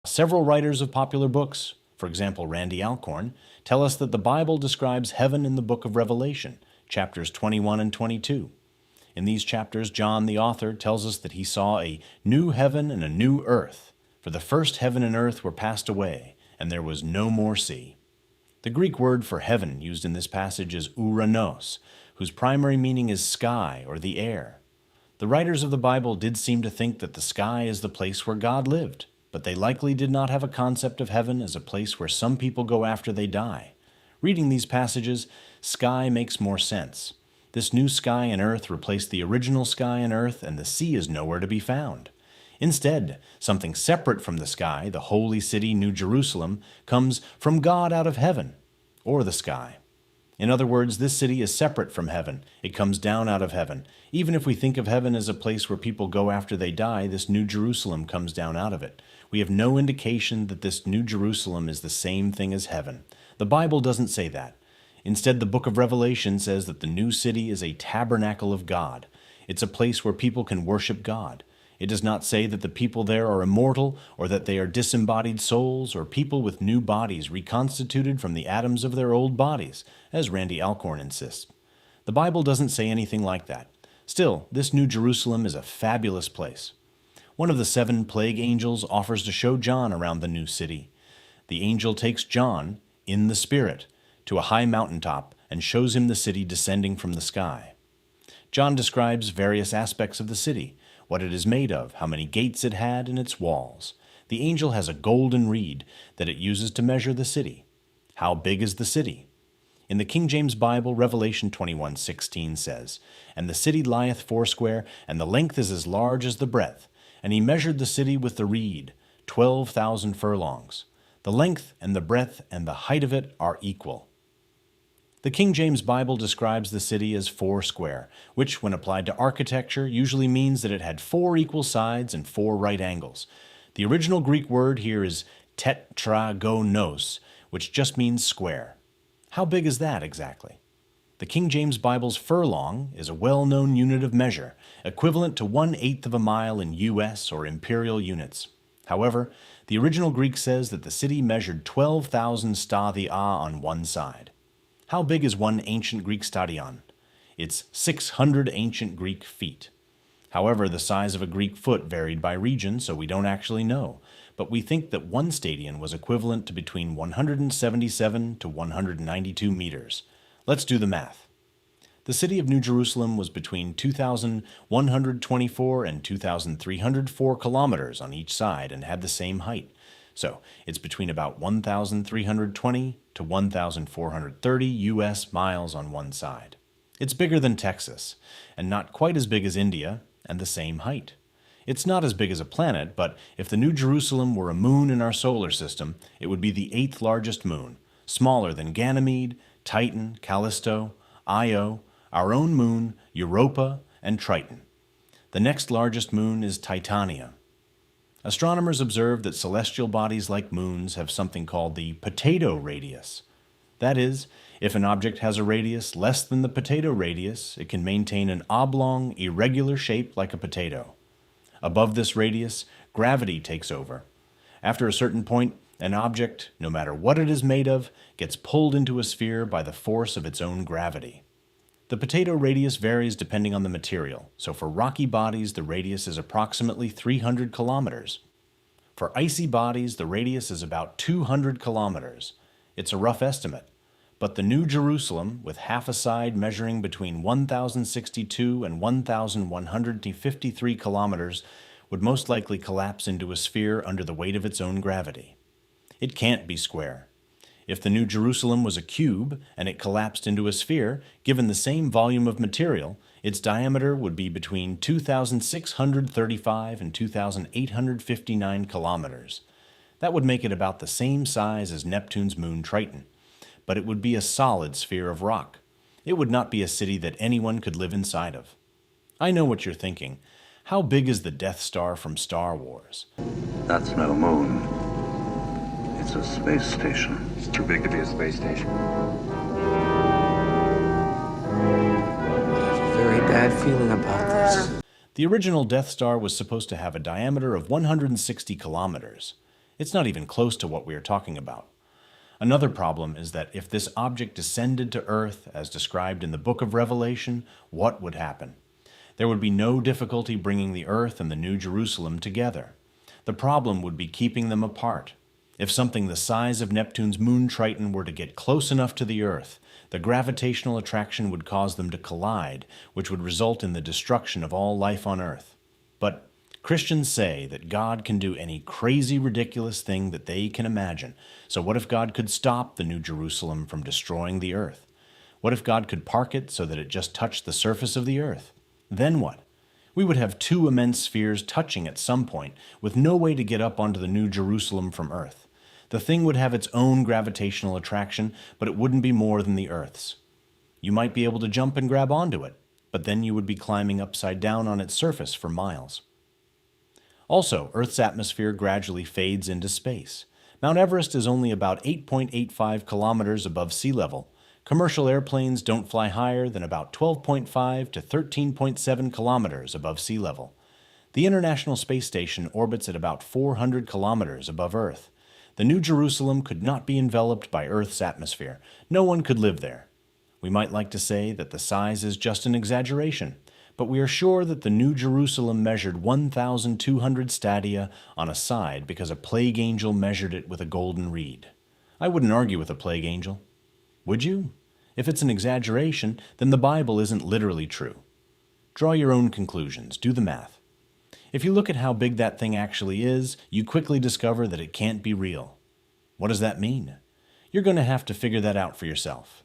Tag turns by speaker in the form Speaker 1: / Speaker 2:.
Speaker 1: Several writers of popular books, for example Randy Alcorn, tell us that the Bible describes heaven in the book of Revelation, chapters 21 and 22. In these chapters, John, the author, tells us that he saw a new heaven and a new earth, for the first heaven and earth were passed away, and there was no more sea. The Greek word for heaven used in this passage is uranos, whose primary meaning is sky or the air. The writers of the Bible did seem to think that the sky is the place where God lived, but they likely did not have a concept of heaven as a place where some people go after they die. Reading these passages, sky makes more sense. This new sky and earth replaced the original sky and earth, and the sea is nowhere to be found. Instead, something separate from the sky, the holy city, New Jerusalem, comes from God out of heaven, or the sky. In other words, this city is separate from heaven. It comes down out of heaven. Even if we think of heaven as a place where people go after they die, this New Jerusalem comes down out of it. We have no indication that this New Jerusalem is the same thing as heaven. The Bible doesn't say that. Instead, the book of Revelation says that the new city is a tabernacle of God. It's a place where people can worship God. It does not say that the people there are immortal, or that they are disembodied souls, or people with new bodies reconstituted from the atoms of their old bodies, as Randy Alcorn insists. The Bible doesn't say anything like that. Still, this New Jerusalem is a fabulous place. One of the 7 plague angels offers to show John around the new city. The angel takes John, in the Spirit, to a high mountaintop and shows him the city descending from the sky. John describes various aspects of the city, what it is made of, how many gates it had, and its walls. The angel has a golden reed that it uses to measure the city. How big is the city? In the King James Bible, Revelation 21:16 says, "And the city lieth foursquare, and the length is as large as the breadth. And he measured the city with the reed, 12,000 furlongs. The length and the breadth and the height of it are equal." The King James Bible describes the city as foursquare, which, when applied to architecture, usually means that it had 4 equal sides and 4 right angles. The original Greek word here is tetragonos, which just means square. How big is that exactly? The King James Bible's furlong is a well-known unit of measure, equivalent to 1/8 of a mile in US or imperial units. However, the original Greek says that the city measured 12,000 stadia on one side. How big is one ancient Greek stadion? It's 600 ancient Greek feet. However, the size of a Greek foot varied by region, so we don't actually know, but we think that one stadion was equivalent to between 177 to 192 meters. Let's do the math. The city of New Jerusalem was between 2,124 and 2,304 kilometers on each side and had the same height. So it's between about 1,320 to 1,430 US miles on one side. It's bigger than Texas, and not quite as big as India, and the same height. It's not as big as a planet, but if the New Jerusalem were a moon in our solar system, it would be the 8th largest moon, smaller than Ganymede, Titan, Callisto, Io, our own moon, Europa, and Triton. The next largest moon is Titania. Astronomers observe that celestial bodies like moons have something called the potato radius. That is, if an object has a radius less than the potato radius, it can maintain an oblong, irregular shape like a potato. Above this radius, gravity takes over. After a certain point, an object, no matter what it is made of, gets pulled into a sphere by the force of its own gravity. The potato radius varies depending on the material, so for rocky bodies the radius is approximately 300 kilometers. For icy bodies the radius is about 200 kilometers. It's a rough estimate, but the New Jerusalem, with half a side measuring between 1,062 and 1,153 kilometers, would most likely collapse into a sphere under the weight of its own gravity. It can't be square. If the New Jerusalem was a cube and it collapsed into a sphere, given the same volume of material, its diameter would be between 2,635 and 2,859 kilometers. That would make it about the same size as Neptune's moon Triton, but it would be a solid sphere of rock. It would not be a city that anyone could live inside of. I know what you're thinking. How big is the Death Star from Star Wars?
Speaker 2: That's no moon. It's a space station.
Speaker 3: It's too big to be a space station.
Speaker 4: I have a very bad feeling about this.
Speaker 1: The original Death Star was supposed to have a diameter of 160 kilometers. It's not even close to what we are talking about. Another problem is that if this object descended to earth, as described in the book of Revelation, what would happen? There would be no difficulty bringing the earth and the New Jerusalem together. The problem would be keeping them apart. If something the size of Neptune's moon Triton were to get close enough to the earth, the gravitational attraction would cause them to collide, which would result in the destruction of all life on earth. But Christians say that God can do any crazy, ridiculous thing that they can imagine. So what if God could stop the New Jerusalem from destroying the earth? What if God could park it so that it just touched the surface of the earth? Then what? We would have two immense spheres touching at some point, with no way to get up onto the New Jerusalem from earth. The thing would have its own gravitational attraction, but it wouldn't be more than the earth's. You might be able to jump and grab onto it, but then you would be climbing upside down on its surface for miles. Also, Earth's atmosphere gradually fades into space. Mount Everest is only about 8.85 kilometers above sea level. Commercial airplanes don't fly higher than about 12.5 to 13.7 kilometers above sea level. The International Space Station orbits at about 400 kilometers above Earth. The New Jerusalem could not be enveloped by Earth's atmosphere. No one could live there. We might like to say that the size is just an exaggeration, but we are sure that the New Jerusalem measured 1,200 stadia on a side because a plague angel measured it with a golden reed. I wouldn't argue with a plague angel. Would you? If it's an exaggeration, then the Bible isn't literally true. Draw your own conclusions. Do the math. If you look at how big that thing actually is, you quickly discover that it can't be real. What does that mean? You're going to have to figure that out for yourself.